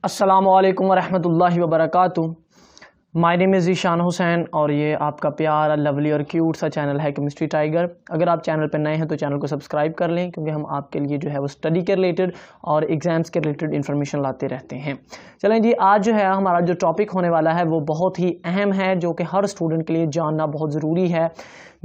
अस्सलामुअलैकुम वरहमतुल्लाहि वबरकातुहू। My name is Zeeshan Hussain और ये आपका प्यारा लवली और क्यूट सा चैनल है केमिस्ट्री टाइगर। अगर आप चैनल पर नए हैं तो चैनल को सब्सक्राइब कर लें, क्योंकि हम आपके लिए जो है वो स्टडी के रिलेटेड और एग्ज़ाम्स के रिलेटेड इन्फॉर्मेशन लाते रहते हैं। चलें जी, आज जो है हमारा जो टॉपिक होने वाला है वो बहुत ही अहम है, जो कि हर स्टूडेंट के लिए जानना बहुत ज़रूरी है।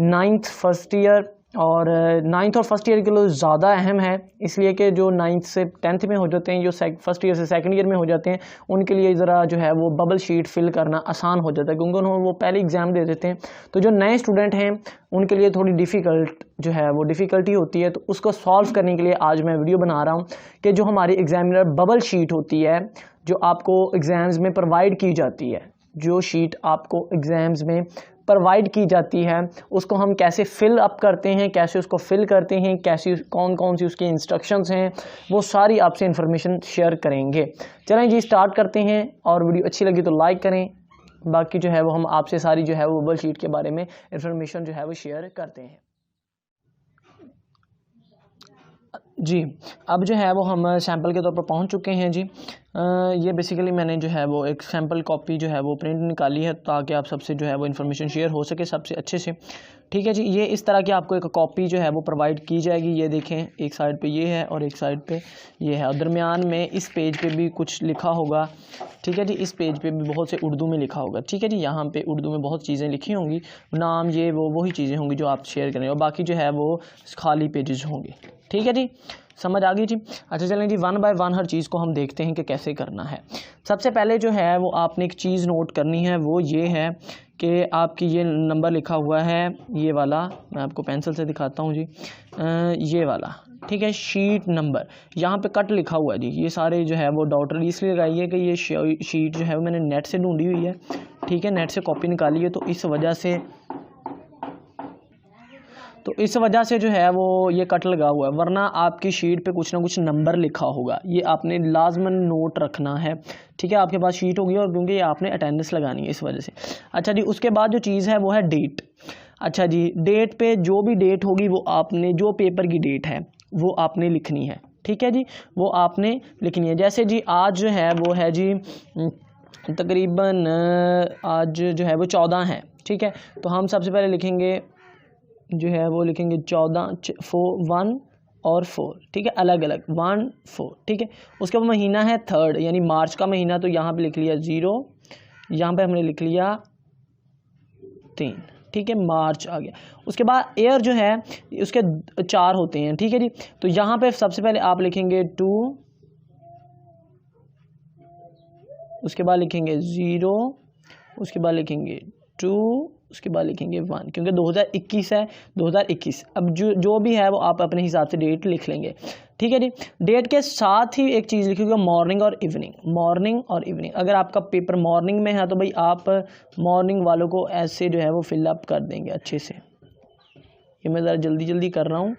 नाइन्थ फर्स्ट ईयर के लिए ज़्यादा अहम है, इसलिए कि जो 9th से 10th में हो जाते हैं, जो फर्स्ट ईयर से सेकंड ईयर में हो जाते हैं, उनके लिए ज़रा जो है वो बबल शीट फिल करना आसान हो जाता है, क्योंकि उन्होंने वो पहले एग्ज़ाम दे देते हैं। तो जो नए स्टूडेंट हैं उनके लिए थोड़ी डिफ़िकल्टी होती है। तो उसको सॉल्व करने के लिए आज मैं वीडियो बना रहा हूँ कि जो हमारी एग्जामिनर बबल शीट होती है, जो आपको एग्ज़ाम्स में प्रोवाइड की जाती है, जो शीट आपको एग्ज़ाम्स में प्रोवाइड की जाती है, उसको हम कैसे फिल अप करते हैं, कैसे उसको फिल करते हैं, कैसे कौन कौन सी उसकी इंस्ट्रक्शंस हैं, वो सारी आपसे इन्फॉर्मेशन शेयर करेंगे। चलें जी, स्टार्ट करते हैं। और वीडियो अच्छी लगी तो लाइक करें। बाकी जो है वो हम आपसे सारी जो है वो बबल शीट के बारे में इन्फॉर्मेशन जो है वो शेयर करते हैं जी। अब जो है वो हम सैम्पल के तौर पर पहुंच चुके हैं जी। ये बेसिकली मैंने जो है वो एक सैम्पल कॉपी जो है वो प्रिंट निकाली है, ताकि आप सबसे जो है वो इन्फॉर्मेशन शेयर हो सके सबसे अच्छे से। ठीक है जी, ये इस तरह की आपको एक कॉपी जो है वो प्रोवाइड की जाएगी। ये देखें, एक साइड पे ये है और एक साइड पे ये है, और दरमियान में इस पेज पे भी कुछ लिखा होगा। ठीक है जी, इस पेज पे भी बहुत से उर्दू में लिखा होगा। ठीक है जी, यहाँ पे उर्दू में बहुत चीज़ें लिखी होंगी, नाम ये वो वही चीज़ें होंगी जो आप शेयर करें, और बाकी जो है वो खाली पेजेस होंगे। ठीक है जी, समझ आ गई जी। अच्छा चलें जी, वन बाय वन हर चीज़ को हम देखते हैं कि कैसे करना है। सबसे पहले जो है वो आपने एक चीज़ नोट करनी है, वो ये है कि आपकी ये नंबर लिखा हुआ है, ये वाला मैं आपको पेंसिल से दिखाता हूँ जी, ये वाला। ठीक है, शीट नंबर यहाँ पे कट लिखा हुआ है जी। ये सारे जो है वो डॉटर इसलिए लगाइए कि ये शीट जो है वो मैंने नेट से ढूंढी हुई है। ठीक है, नेट से कॉपी निकाली है, तो इस वजह से जो है वो ये कट लगा हुआ है, वरना आपकी शीट पे कुछ ना कुछ नंबर लिखा होगा, ये आपने लाजमन नोट रखना है। ठीक है, आपके पास शीट होगी और क्योंकि ये आपने अटेंडेंस लगानी है, इस वजह से। अच्छा जी, उसके बाद जो चीज़ है वो है डेट। अच्छा जी, डेट पे जो भी डेट होगी वो आपने, जो पेपर की डेट है वो आपने लिखनी है। ठीक है जी, वो आपने लिखनी है। जैसे जी आज जो है वो है जी तकरीबन आज जो है वो 14 है। ठीक है, तो हम सबसे पहले लिखेंगे जो है वो लिखेंगे 14 1 और 4। ठीक है, अलग अलग 1 4। ठीक है, उसके बाद महीना है 3rd यानी मार्च का महीना, तो यहाँ पे लिख लिया 0, यहाँ पे हमने लिख लिया 3। ठीक है, मार्च आ गया। उसके बाद ईयर जो है उसके 4 होते हैं। ठीक है जी, तो यहाँ पे सबसे पहले आप लिखेंगे 2, उसके बाद लिखेंगे 0, उसके बाद लिखेंगे 2, उसके बाद लिखेंगे 1, क्योंकि 2021 है, 2021। अब जो भी है वो आप अपने हिसाब से डेट लिख लेंगे। ठीक है जी, डेट के साथ ही एक चीज़ लिखिएगा, मॉर्निंग और इवनिंग। अगर आपका पेपर मॉर्निंग में है तो भाई आप मॉर्निंग वालों को ऐसे जो है वो फिलअप कर देंगे अच्छे से। ये मैं ज़रा जल्दी कर रहा हूँ,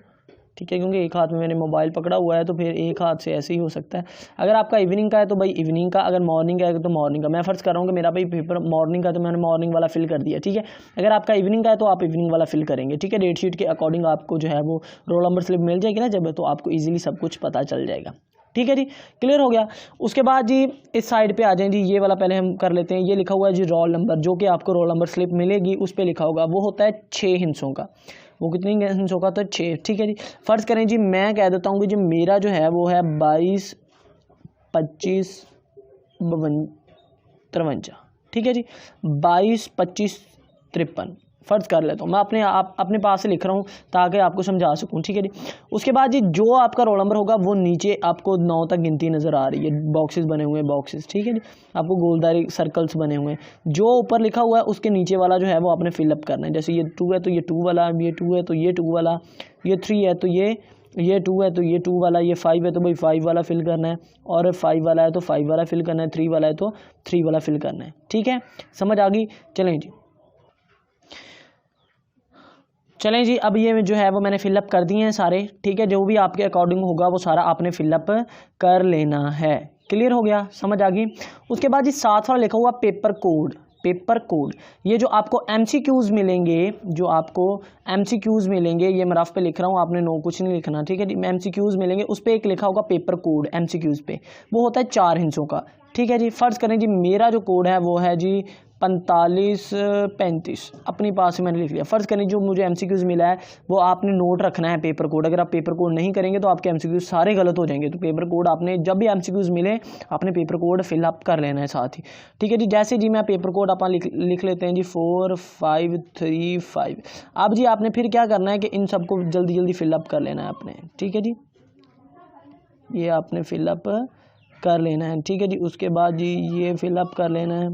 ठीक है, क्योंकि एक हाथ में मैंने मोबाइल पकड़ा हुआ है, तो फिर एक हाथ से ऐसे ही हो सकता है। अगर आपका इवनिंग का है तो भाई इवनिंग का, अगर मॉर्निंग का है तो मॉर्निंग का। मैं फ़र्ज़ कर रहा हूँ कि मेरा भाई पेपर मॉर्निंग का, तो मैंने मॉर्निंग वाला फिल कर दिया। ठीक है, अगर आपका इवनिंग का है तो आप इवनिंग वाला फिल करेंगे। ठीक है, डेट शीट के अकॉर्डिंग आपको जो है वो रोल नंबर स्लिप मिल जाएगी ना जब, तो आपको ईजिली सब कुछ पता चल जाएगा। ठीक है जी, क्लियर हो गया। उसके बाद जी इस साइड पे आ जाएं जी, ये वाला पहले हम कर लेते हैं। ये लिखा हुआ है जी रोल नंबर, जो कि आपको रोल नंबर स्लिप मिलेगी उस पर लिखा होगा, वो होता है 6 हिस्सों का। वो कितनी हिस्सों का? तो 6। ठीक है जी, फ़र्ज़ करें जी मैं कह देता हूँ कि जी मेरा जो है वो है 22 25 53। ठीक है जी, 22 25 53 फ़र्ज़ कर लेता हूँ। मैं अपने पास से लिख रहा हूँ ताकि आपको समझा सकूँ। ठीक है जी, उसके बाद जी जो आपका रोल नंबर होगा वो नीचे आपको 9 तक गिनती नज़र आ रही है, बॉक्सेस बने हुए हैं, बॉक्सेस। ठीक है जी, आपको गोलदारी सर्कल्स बने हुए हैं। जो ऊपर लिखा हुआ है उसके नीचे वाला जो है वो आपने फिलअप करना है। जैसे ये 2 है तो ये 2 वाला, ये 2 है तो ये 2 वाला, ये 3 है तो ये 2 है तो ये 2 वाला, ये 5 है तो भाई 5 वाला फिल करना है, और 5 वाला है तो 5 वाला फिल करना है, 3 वाला है तो 3 वाला फिल करना है। ठीक है, समझ आ गई। चलें जी, अब ये जो है वो मैंने फिलअप कर दिए हैं सारे। ठीक है, जो भी आपके अकॉर्डिंग होगा वो सारा आपने फिलअप कर लेना है। क्लियर हो गया, समझ आ गई। उसके बाद जी साथ वाला लिखा हुआ पेपर कोड। ये जो आपको MCQs मिलेंगे, ये मैं रफ पे लिख रहा हूँ, आपने कुछ नहीं लिखना। ठीक है जी, MCQs मिलेंगे, उस पर एक लिखा होगा पेपर कोड MCQs पे, वो होता है 4 हिस्सों का। ठीक है जी। फ़र्ज़ करें जी मेरा जो कोड है वो है जी 4535, अपनी पास से मैंने लिख लिया। फ़र्ज़ करें जो मुझे MCQs मिला है वो आपने नोट रखना है पेपर कोड। अगर आप पेपर कोड नहीं करेंगे तो आपके MCQs सारे गलत हो जाएंगे। तो पेपर कोड आपने जब भी MCQs मिले आपने पेपर कोड फिलअप कर लेना है साथ ही, ठीक है जी। जैसे जी मैं पेपर कोड आप लिख लेते हैं जी 4535। अब जी आपने फिर क्या करना है कि इन सबको जल्दी जल्दी फिलअप कर लेना है आपने, ठीक है जी। ये आपने फिलअप कर लेना है, ठीक है जी। उसके बाद जी ये फिलअप कर लेना है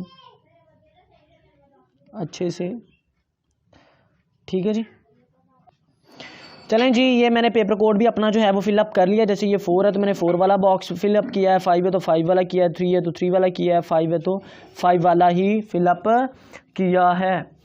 अच्छे से, ठीक है जी। चलें जी, ये मैंने पेपर कोड भी अपना जो है वो फिलअप कर लिया। जैसे ये 4 है तो मैंने 4 वाला बॉक्स फिलअप किया है, 5 है तो 5 वाला किया है, 3 है तो 3 वाला किया है, 5 है तो 5 वाला ही फिलअप किया है,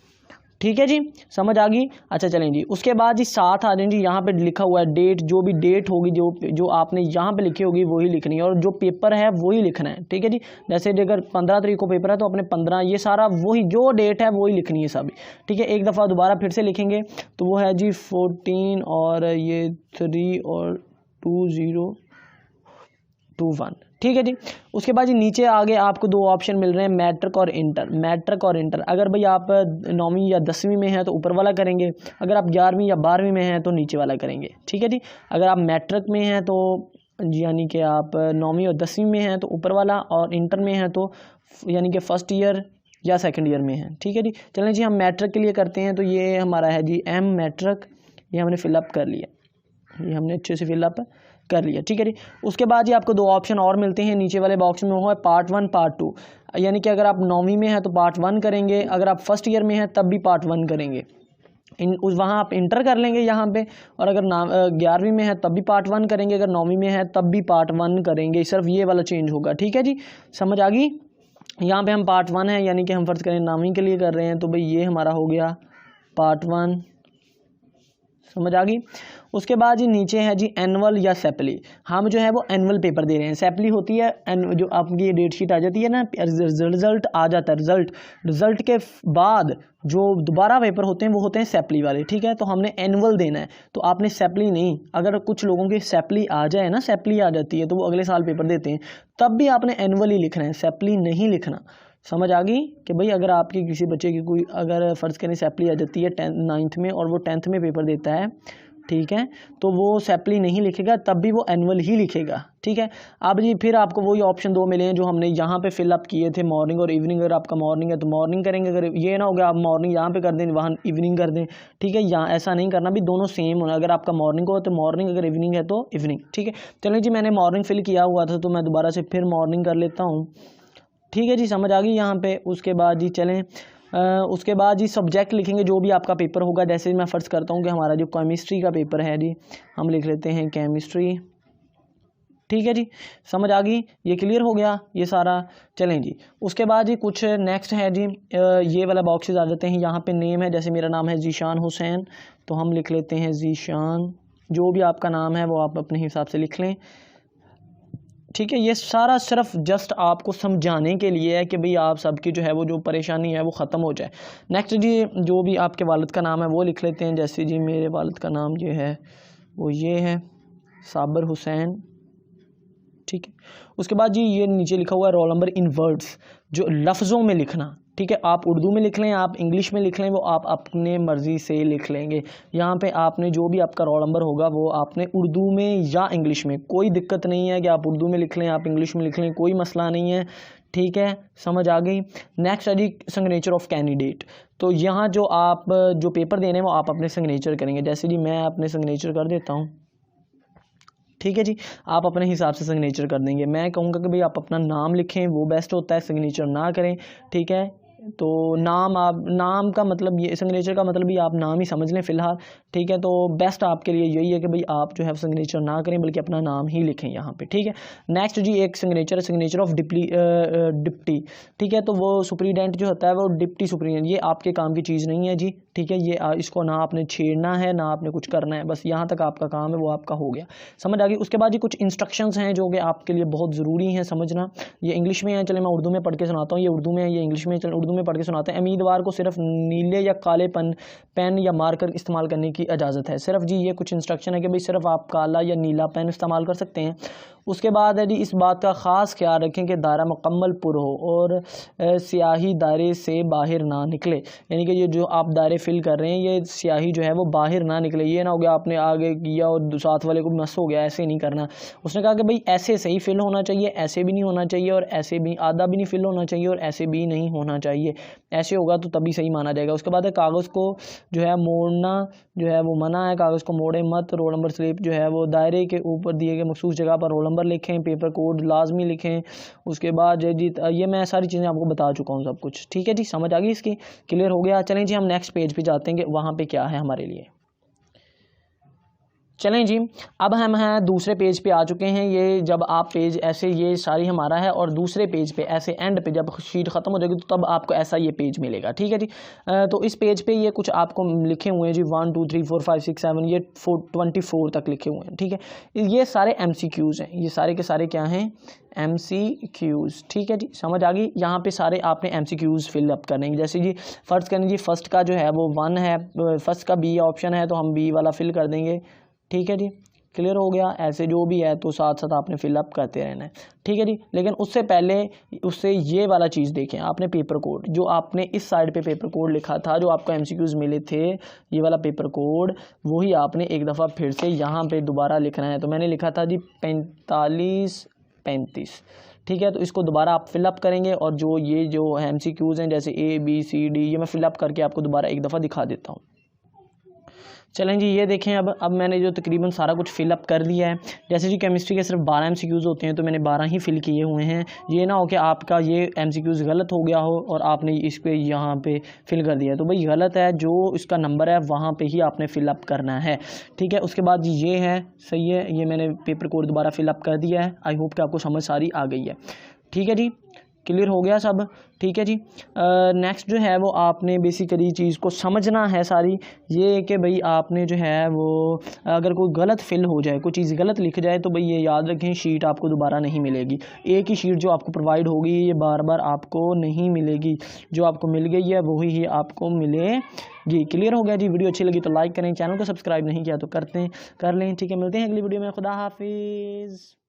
ठीक है जी। समझ आ गई। अच्छा चलें जी, उसके बाद जी साथ आ जाएं जी, यहाँ पे लिखा हुआ है डेट, जो भी डेट होगी जो आपने यहाँ पे लिखी होगी वही लिखनी है, और जो पेपर है वही लिखना है, ठीक है जी। जैसे अगर 15 तारीख को पेपर है तो अपने 15 ये सारा वही जो डेट है वही लिखनी है सभी, ठीक है। एक दफ़ा दोबारा फिर से लिखेंगे तो वो है जी 14 और ये 3 और 2021, ठीक है जी। उसके बाद जी नीचे आगे आपको 2 ऑप्शन मिल रहे हैं, मैट्रिक और इंटर। मैट्रिक और इंटर, अगर भाई आप 9वीं या 10वीं में हैं तो ऊपर वाला करेंगे, अगर आप 11वीं या 12वीं में हैं तो नीचे वाला करेंगे, ठीक है जी। अगर आप मैट्रिक में हैं तो यानी कि आप 9वीं और 10वीं में हैं तो ऊपर वाला, और इंटर में हैं तो यानी कि फर्स्ट ईयर या सेकेंड ईयर में हैं, ठीक है जी। चलें जी हम मैट्रिक के लिए करते हैं, तो ये हमारा है जी M मैट्रिक, ये हमने फिलअप कर लिया, ये हमने अच्छे से फिलअप कर लिया, ठीक है जी। उसके बाद जी आपको 2 ऑप्शन और मिलते हैं नीचे वाले बॉक्स में, वो है पार्ट 1 पार्ट 2। यानी कि अगर आप 9वीं में हैं तो पार्ट 1 करेंगे, अगर आप फर्स्ट ईयर में हैं तब भी पार्ट 1 करेंगे, वहाँ आप इंटर कर लेंगे यहाँ पे, और अगर 11वीं में है तब भी पार्ट 1 करेंगे, अगर 9वीं में है तब भी पार्ट 1 करेंगे, सिर्फ ये वाला चेंज होगा, ठीक है जी। समझ आ गई। यहाँ पे हम पार्ट 1 है, यानी कि हम फर्ज करें 9वीं के लिए कर रहे हैं, तो भाई ये हमारा हो गया पार्ट 1, समझ आ गई। उसके बाद जी नीचे है जी एनुअल या सेपली, हम जो है वो एनुअल पेपर दे रहे हैं। सेपली होती है जो आपकी डेट शीट आ जाती है ना, रिजल्ट आ जाता है, रिजल्ट के बाद जो दोबारा पेपर होते हैं वो होते हैं सेपली वाले, ठीक है। तो हमने एनुअल देना है, तो आपने सेपली नहीं, अगर कुछ लोगों की सेपली आ जाए ना, सेपली आ जाती है तो वो अगले साल पेपर देते हैं, तब भी आपने एनुअल ही लिखना है, सेपली नहीं लिखना। समझ आ गई कि भाई अगर आपके किसी बच्चे की कोई अगर फ़र्ज़ करें सेपली आ जाती है 9th में और वो 10th में पेपर देता है, ठीक है, तो वो सेपली नहीं लिखेगा, तब भी वो एनुअल ही लिखेगा, ठीक है। अब जी फिर आपको वही ऑप्शन 2 मिले हैं जो हमने यहाँ पे फिलअप किए थे, मॉर्निंग और इवनिंग। अगर आपका मॉर्निंग है तो मॉर्निंग करेंगे, अगर ये ना हो गया आप मॉर्निंग यहाँ पे कर दें वहाँ इवनिंग कर दें, ठीक है। यहाँ ऐसा नहीं करना, भी दोनों सेम होना, अगर आपका मॉर्निंग हो तो मॉर्निंग, अगर इवनिंग है तो इवनिंग, ठीक है। चलिए जी मैंने मॉर्निंग फिल किया हुआ था तो मैं दोबारा से फिर मॉर्निंग कर लेता हूँ, ठीक है जी। समझ आ गई यहाँ पे। उसके बाद जी चलें उसके बाद जी सब्जेक्ट लिखेंगे जो भी आपका पेपर होगा। जैसे मैं फ़र्ज़ करता हूँ कि हमारा जो केमिस्ट्री का पेपर है जी, हम लिख लेते हैं केमिस्ट्री, ठीक है जी। समझ आ गई, ये क्लियर हो गया ये सारा। चलें जी उसके बाद जी कुछ नेक्स्ट है जी, ये वाला बॉक्सेस आ जाते हैं। यहाँ पे नेम है, जैसे मेरा नाम है ज़ीशान हुसैन, तो हम लिख लेते हैं ज़ीशान। जो भी आपका नाम है वो आप अपने हिसाब से लिख लें, ठीक है। ये सारा सिर्फ जस्ट आपको समझाने के लिए है कि भाई आप सबकी जो है वो जो परेशानी है वो ख़त्म हो जाए। नेक्स्ट जी जो भी आपके वालिद का नाम है वो लिख लेते हैं। जैसे जी मेरे वालिद का नाम जो है वो ये है साबिर हुसैन, ठीक है। उसके बाद जी ये नीचे लिखा हुआ है रोल नंबर इन वर्ड्स, जो लफ्ज़ों में लिखना, ठीक है। आप उर्दू में लिख लें, आप इंग्लिश में लिख लें, वो आप अपने मर्ज़ी से लिख लेंगे। यहाँ पे आपने जो भी आपका रोल नंबर होगा वो आपने उर्दू में या इंग्लिश में, कोई दिक्कत नहीं है कि आप उर्दू में लिख लें आप इंग्लिश में लिख लें, कोई मसला नहीं है, ठीक है। समझ आ गई। नेक्स्ट है जी सिग्नेचर ऑफ कैंडिडेट, तो यहाँ जो आप जो पेपर देने हैं वो आप अपने सिग्नेचर करेंगे। जैसे जी मैं अपने सिग्नेचर कर देता हूँ, ठीक है जी। आप अपने हिसाब से सिग्नेचर कर देंगे। मैं कहूँगा कि भाई आप अपना नाम लिखें, वो बेस्ट होता है, सिग्नेचर ना करें, ठीक है। तो नाम, आप नाम का मतलब ये, सिग्नेचर का मतलब भी आप नाम ही समझ लें फ़िलहाल, ठीक है। तो बेस्ट आपके लिए यही है कि भाई आप जो है सिग्नेचर ना करें बल्कि अपना नाम ही लिखें यहाँ पे, ठीक है। नेक्स्ट जी एक सिग्नेचर है, सिग्नेचर ऑफ डिप्टी, ठीक है। तो वो सुप्रीडेंट जो होता है वो डिप्टी सुप्रीडेंट, ये आपके काम की चीज़ नहीं है जी, ठीक है। ये इसको ना आपने छेड़ना है ना आपने कुछ करना है, बस यहाँ तक आपका काम है वो आपका हो गया। समझ आ गई। उसके बाद जी कुछ इंस्ट्रक्शंस हैं जो कि आपके लिए बहुत ज़रूरी हैं समझना। ये इंग्लिश में है, चले मैं उर्दू में पढ़ के सुनाता हूँ। ये उर्दू में है, ये इंग्लिश में, चलो उर्दू में पढ़ के सुनाते हैं। उम्मीदवार को सिर्फ नीले या काले पेन या मार्कर इस्तेमाल करने की इजाज़त है। सिर्फ जी ये कुछ इंस्ट्रक्शन है कि भाई सिर्फ आप काला या नीला पेन इस्तेमाल कर सकते हैं। उसके बाद है जी इस बात का ख़ास ख्याल रखें कि दायरा मुकम्मल पुर हो और स्याही दायरे से बाहर ना निकले, यानी कि ये जो आप दायरे फिल कर रहे हैं ये स्याही जो है वो बाहर ना निकले। ये ना हो गया आपने आगे किया और साथ वाले को मस हो गया, ऐसे नहीं करना। उसने कहा कि भाई ऐसे सही फिल होना चाहिए, ऐसे भी नहीं होना चाहिए और ऐसे भी आधा भी नहीं फिल होना चाहिए और ऐसे भी नहीं होना चाहिए, ऐसे होगा तो तभी सही माना जाएगा। उसके बाद है कागज़ को जो है मोड़ना जो है वो मना है, कागज़ को मोड़े मत। रोल नंबर स्लिप जो है वो दायरे के ऊपर दिए गए मखसूस जगह पर रोल नंबर लिखें, पेपर कोड लाजमी लिखें। उसके बाद जो जी ये मैं सारी चीज़ें आपको बता चुका हूँ सब कुछ, ठीक है जी, समझ आ गई इसकी, क्लियर हो गया। चलें जी हम नेक्स्ट पेज पे जाते हैं कि वहाँ पे क्या है हमारे लिए। चलें जी अब हम हैं दूसरे पेज पे आ चुके हैं। ये जब आप पेज ऐसे ये सारी हमारा है और दूसरे पेज पे ऐसे एंड पे जब शीट ख़त्म हो जाएगी तो तब आपको ऐसा ये पेज मिलेगा, ठीक है जी। तो इस पेज पे ये कुछ आपको लिखे हुए हैं जी 1 2 3 4 5 6 7 ये 24 तक लिखे हुए हैं, ठीक है। ये सारे MCQs हैं, ये सारे के सारे क्या हैं, MCQs, ठीक है जी, समझ आ गई। यहाँ पे सारे आपने MCQs फिलअप करने हैं। जैसे जी फर्स्ट करने जी फर्स्ट का जो है वो 1 है, फर्स्ट का B ऑप्शन है तो हम B वाला फिल कर देंगे, ठीक है जी, क्लियर हो गया। ऐसे जो भी है तो साथ साथ आपने फिलअप करते रहना है, ठीक है जी। लेकिन उससे पहले उससे ये वाला चीज़ देखें, आपने पेपर कोड जो आपने इस साइड पे पेपर कोड लिखा था जो आपको MCQs मिले थे, ये वाला पेपर कोड वही आपने एक दफ़ा फिर से यहाँ पे दोबारा लिखना है। तो मैंने लिखा था जी 45-35, ठीक है। तो इसको दोबारा आप फिलअप करेंगे और जो ये जो MCQs हैं जैसे A B C D ये मैं फिलअप करके आपको दोबारा एक दफ़ा दिखा देता हूँ। चलें जी ये देखें अब मैंने जो तकरीबन सारा कुछ फिलअप कर दिया है। जैसे जी केमिस्ट्री के सिर्फ 12 MCQs होते हैं तो मैंने 12 ही फिल किए हुए हैं। ये ना हो कि आपका ये MCQs गलत हो गया हो और आपने इस पे यहाँ पे फिल कर दिया, तो भाई गलत है, जो इसका नंबर है वहाँ पे ही आपने फिलअप करना है, ठीक है। उसके बाद ये है, सही है, ये मैंने पेपर कोड दोबारा फिलअप कर दिया है। आई होप कि आपको समझ सारी आ गई है, ठीक है जी, क्लियर हो गया सब, ठीक है जी। नेक्स्ट जो है वो आपने बेसिकली चीज़ को समझना है सारी, ये कि भाई आपने जो है वो अगर कोई गलत फिल हो जाए, कोई चीज़ गलत लिख जाए तो भाई ये याद रखें शीट आपको दोबारा नहीं मिलेगी। एक ही शीट जो आपको प्रोवाइड होगी ये बार बार आपको नहीं मिलेगी, जो आपको मिल गई है वही ही आपको मिलेगी। क्लियर हो गया जी। वीडियो अच्छी लगी तो लाइक करें, चैनल को सब्सक्राइब नहीं किया तो कर लें, ठीक है। मिलते हैं अगली वीडियो में, खुदा हाफिज़।